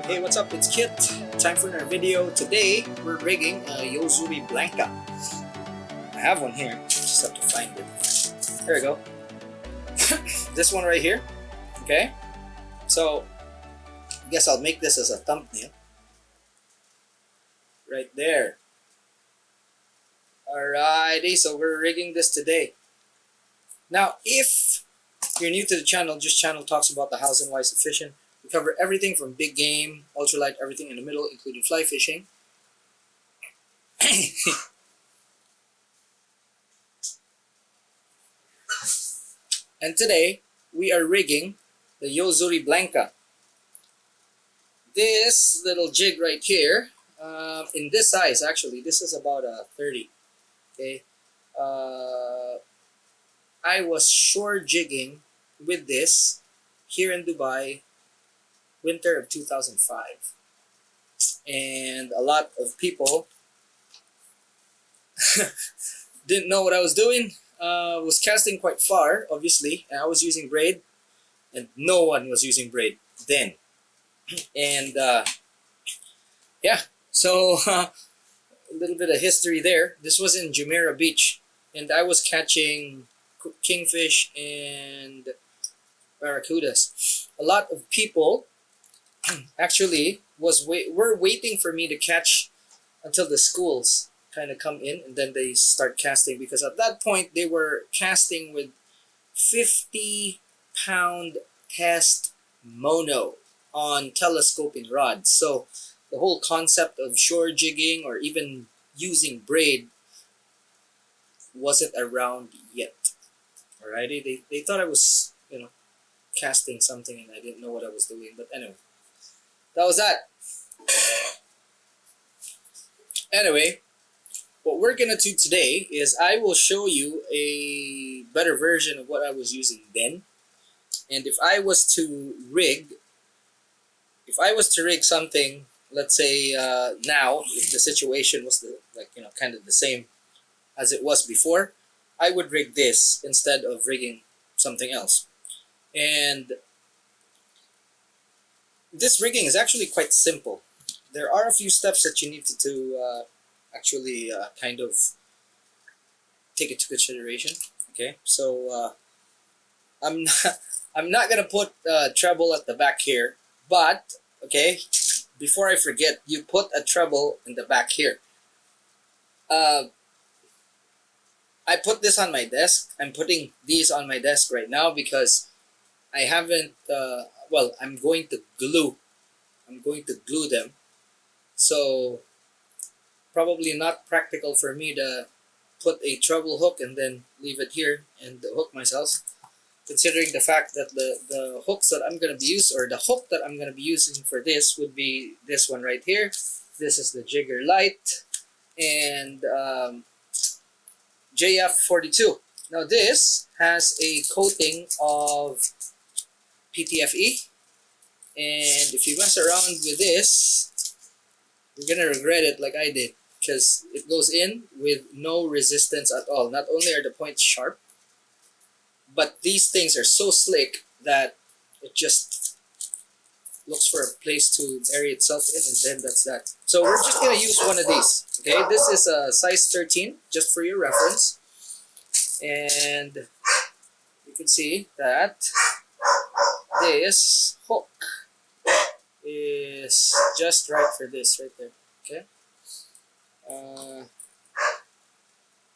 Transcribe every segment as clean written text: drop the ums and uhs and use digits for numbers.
Hey, what's up? It's Kit. Time for another video. Today, we're rigging a ZURI Blanka. I have one here. Just have to find it. There we go. This one right here. Okay. So, I guess I'll make this as a thumbnail. Right there. Alrighty, so we're rigging this today. Now, if you're new to the channel, this channel talks about the hows and whys of fishing. We cover everything from big game, ultralight, everything in the middle, including fly fishing. And today, we are rigging the ZURI Blanka. This little jig right here, in this size actually, this is about a 30. Okay, I was shore jigging with this here in Dubai, winter of 2005, and a lot of people didn't know what I was doing. Was casting quite far, obviously, and I was using braid, and no one was using braid then. And yeah, so a little bit of history there. This was in Jumeirah Beach, and I was catching kingfish and barracudas. A lot of people actually were waiting for me to catch until the schools kind of come in, and then they start casting, because at that point they were casting with 50-pound test mono on telescoping rods. So the whole concept of shore jigging or even using braid wasn't around yet. Alrighty, they thought I was, casting something, and I didn't know what I was doing. But anyway, that was that. Anyway, what we're gonna do today is I will show you a better version of what I was using then. And if I was to rig something, let's say now, if the situation was kind of the same as it was before, I would rig this instead of rigging something else. And this rigging is actually quite simple. There are a few steps that you need to actually kind of take into consideration. Okay, so I'm not gonna put treble at the back here, but okay, before I forget, you put a treble in the back here. I put this on my desk. I'm putting these on my desk right now because I haven't. Well, I'm going to glue them. So probably not practical for me to put a treble hook and then leave it here and hook myself, considering the fact that the hooks that I'm going to be using, or the hook that I'm going to be using for this, would be this one right here. This is the Jigger Light, and JF42. Now this has a coating of PTFE, and if you mess around with this, you're gonna regret it like I did, because it goes in with no resistance at all. Not only are the points sharp, but these things are so slick that it just looks for a place to bury itself in, and then that's that. So we're just gonna use one of these. Okay, this is a size 13, just for your reference, and you can see that this hook is just right for this right there. Okay,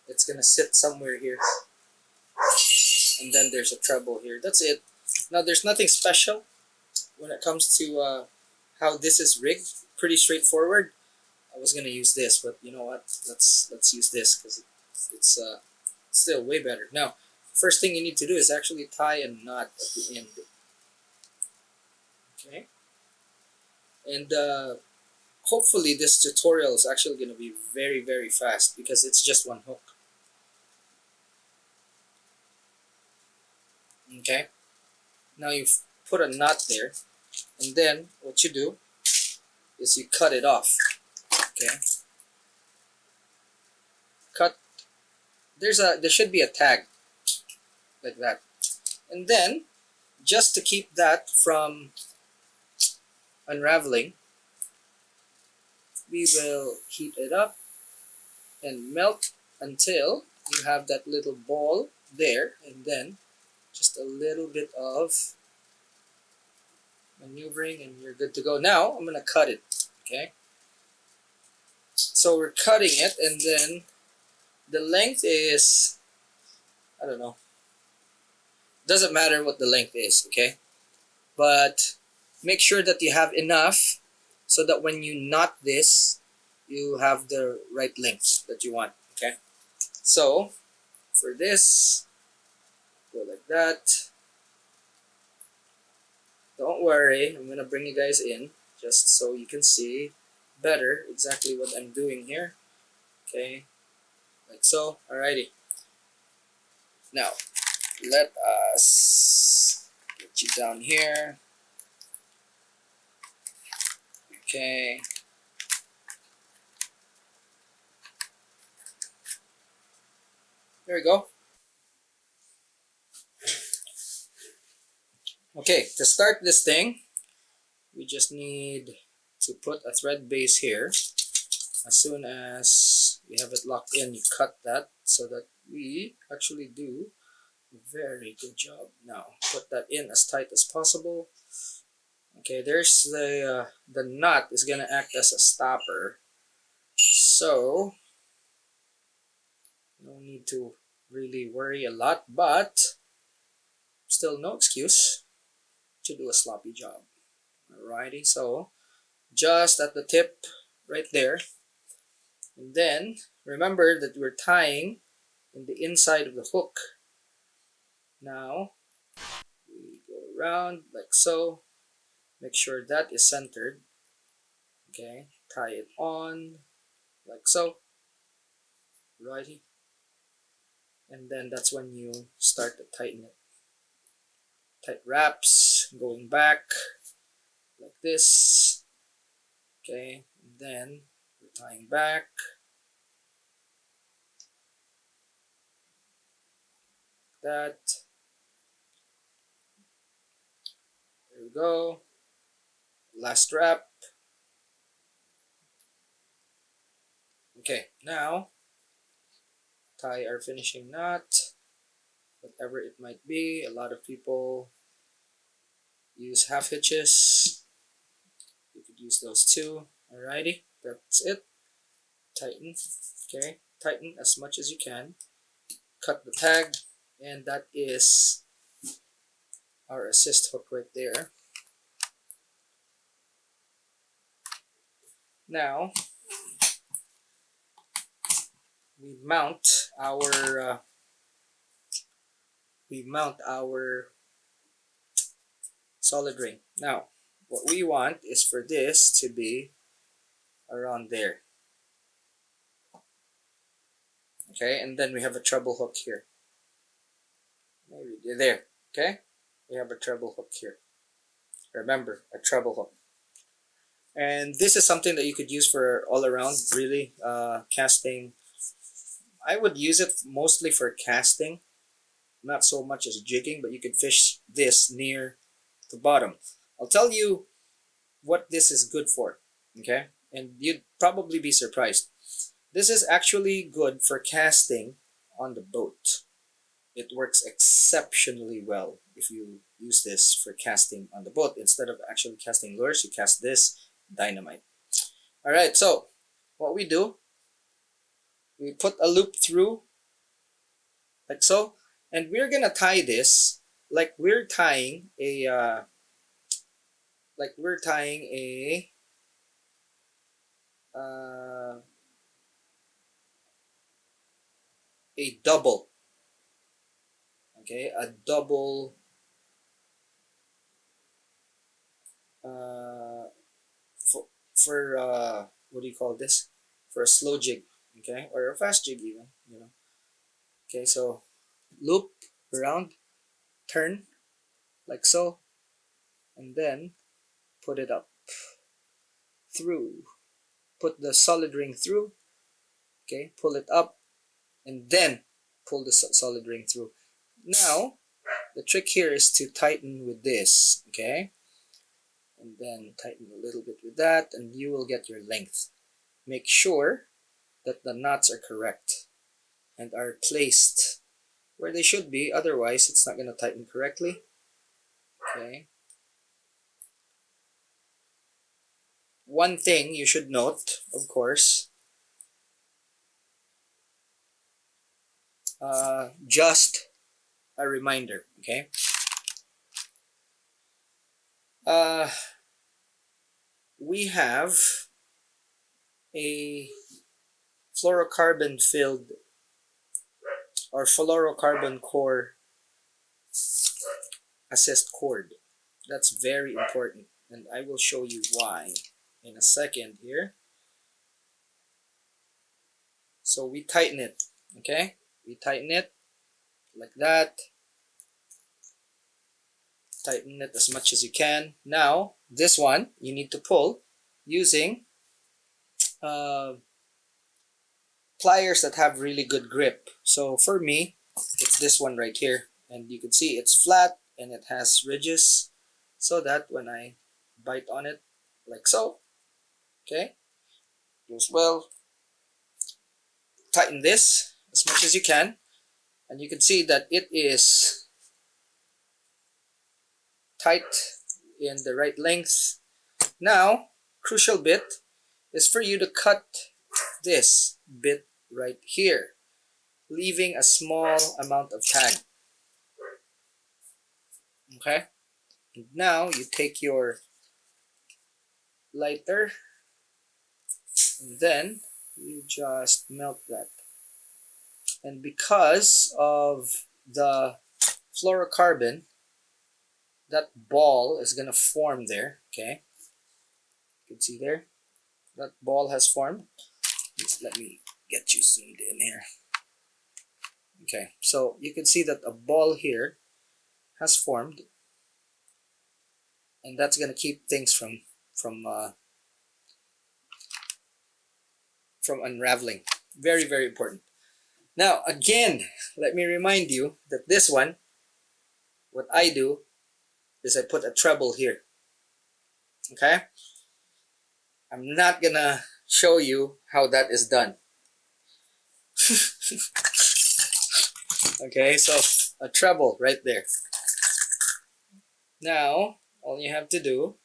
it's gonna sit somewhere here, and then there's a treble here. That's it. Now there's nothing special when it comes to how this is rigged. Pretty straightforward. I was gonna use this, but you know what? Let's use this because it's still way better. Now, first thing you need to do is actually tie a knot at the end. Okay, and hopefully this tutorial is actually going to be very, very fast because it's just one hook. Okay, now you've put a knot there, and then what you do is you cut it off. Okay, cut. There should be a tag like that, and then just to keep that from unraveling, we will heat it up and melt until you have that little ball there, and then just a little bit of maneuvering and you're good to go. Now I'm gonna cut it. Okay, so we're cutting it, and then the length is, I don't know, doesn't matter what the length is, okay, but make sure that you have enough so that when you knot this you have the right length that you want. Okay, so for this, go like that. Don't worry, I'm gonna bring you guys in just so you can see better exactly what I'm doing here. Okay, like so. Alrighty, now let us get you down here. Okay, there we go. Okay, to start this thing, we just need to put a thread base here. As soon as we have it locked in, you cut that so that we actually do a very good job. Now, put that in as tight as possible. Okay, there's the nut is gonna act as a stopper, so no need to really worry a lot, but still no excuse to do a sloppy job. Alrighty, so just at the tip right there, and then remember that we're tying in the inside of the hook. Now we go around like so, make sure that is centered. Okay, tie it on like so, righty, and then that's when you start to tighten it. Tight wraps going back like this. Okay, and then we're tying back that. There we go. Last wrap. Okay, now tie our finishing knot, whatever it might be. A lot of people use half hitches. You could use those too. Alrighty, that's it. Tighten. Okay, tighten as much as you can. Cut the tag, and that is our assist hook right there. Now we mount our solid ring. Now what we want is for this to be around there. Okay, and then we have a treble hook here. Maybe there. Okay, we have a treble hook here. Remember, a treble hook. And this is something that you could use for all around, really, casting. I would use it mostly for casting, not so much as jigging, but you could fish this near the bottom. I'll tell you what this is good for, okay? And you'd probably be surprised. This is actually good for casting on the boat. It works exceptionally well if you use this for casting on the boat. Instead of actually casting lures, you cast this dynamite. Alright, so what we do, we put a loop through like so, and we're gonna tie this like we're tying a uh, a double. Okay, a double for what do you call this? For a slow jig, okay, or a fast jig even, you know. Okay, so loop around, turn like so, and then put it up through. Put the solid ring through. Okay, pull it up, and then pull the solid ring through. Now the trick here is to tighten with this. Okay, and then tighten a little bit with that, and you will get your length. make sure that the knots are correct and are placed where they should be, otherwise it's not going to tighten correctly. Okay. One thing you should note, of course, just a reminder, okay? We have a fluorocarbon filled or fluorocarbon core assist cord. That's very important, and I will show you why in a second here. So we tighten it, okay? We tighten it like that. Tighten it as much as you can. Now, this one you need to pull using pliers that have really good grip. So for me, it's this one right here, and you can see it's flat and it has ridges, so that when I bite on it like so, okay, goes well. Tighten this as much as you can, and you can see that it is tight in the right length. Now, crucial bit is for you to cut this bit right here, leaving a small amount of tag. Okay, and now you take your lighter and then you just melt that. And because of the fluorocarbon, that ball is gonna form there. Okay, you can see there, that ball has formed. Just let me get you zoomed in here. Okay, so you can see that a ball here has formed, and that's gonna keep things from unraveling. Very, very important. Now again, let me remind you that this one, what I do is I put a treble here. Okay, I'm not gonna show you how that is done. Okay, so a treble right there. Now all you have to do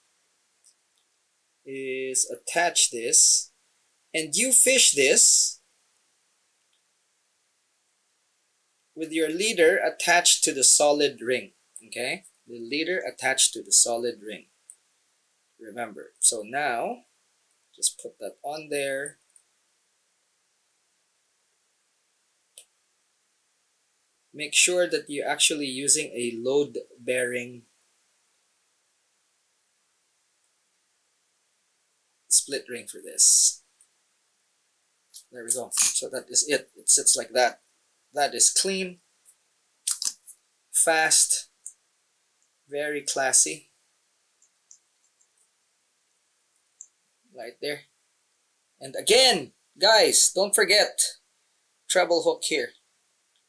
is attach this, and you fish this with your leader attached to the solid ring. Okay, the leader attached to the solid ring, remember. So now just put that on there. Make sure that you're actually using a load bearing split ring for this. There we go. So that is it. It sits like that. That is clean, fast, very classy. Right there. And again, guys, don't forget treble hook here.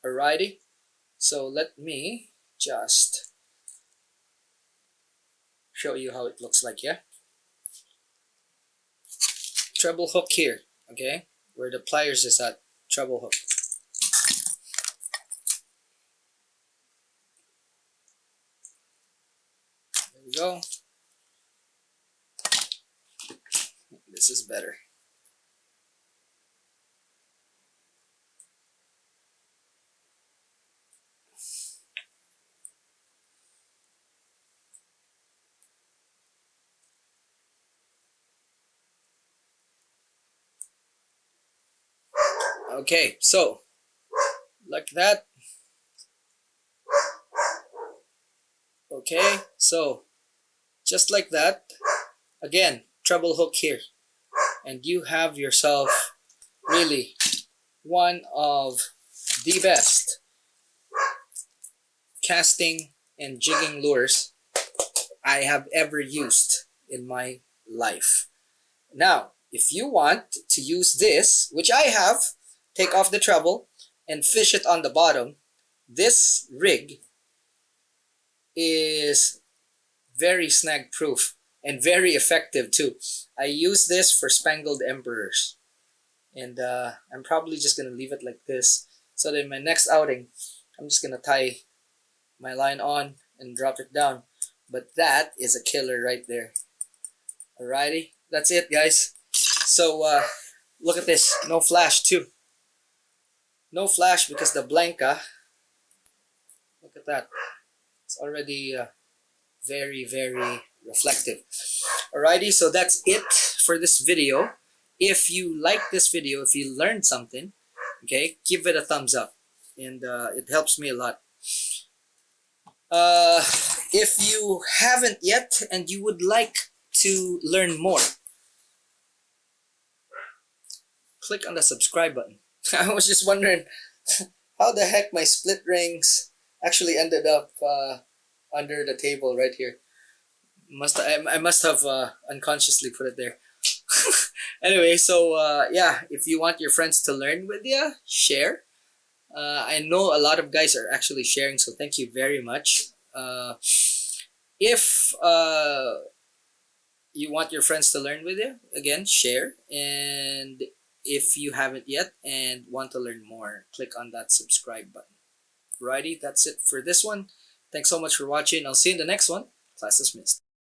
Alrighty. So let me just show you how it looks like, yeah? Treble hook here, okay? Where the pliers is at, treble hook. There we go. This is better. Okay, so like that. Okay, so just like that. Again, treble hook here, and you have yourself really one of the best casting and jigging lures I have ever used in my life. Now, if you want to use this, which I have, take off the treble and fish it on the bottom. This rig is very snag proof and very effective too. I use this for spangled emperors. and I'm probably just gonna leave it like this, so that in my next outing I'm just gonna tie my line on and drop it down. But that is a killer right there. Alrighty, that's it, guys. So look at this, no flash too. No flash because the Blanka, look at that, it's already very, very reflective. Alrighty, so that's it for this video. If you like this video, if you learned something, okay, give it a thumbs up, and it helps me a lot. If you haven't yet and you would like to learn more, click on the subscribe button. I was just wondering how the heck my split rings actually ended up under the table right here. I must have unconsciously put it there. Anyway, so yeah, if you want your friends to learn with you, share. I know a lot of guys are actually sharing, so thank you very much. If you want your friends to learn with you, again, share. And if you haven't yet and want to learn more, click on that subscribe button. Righty, that's it for this one. Thanks so much for watching. I'll see you in the next one. Class dismissed.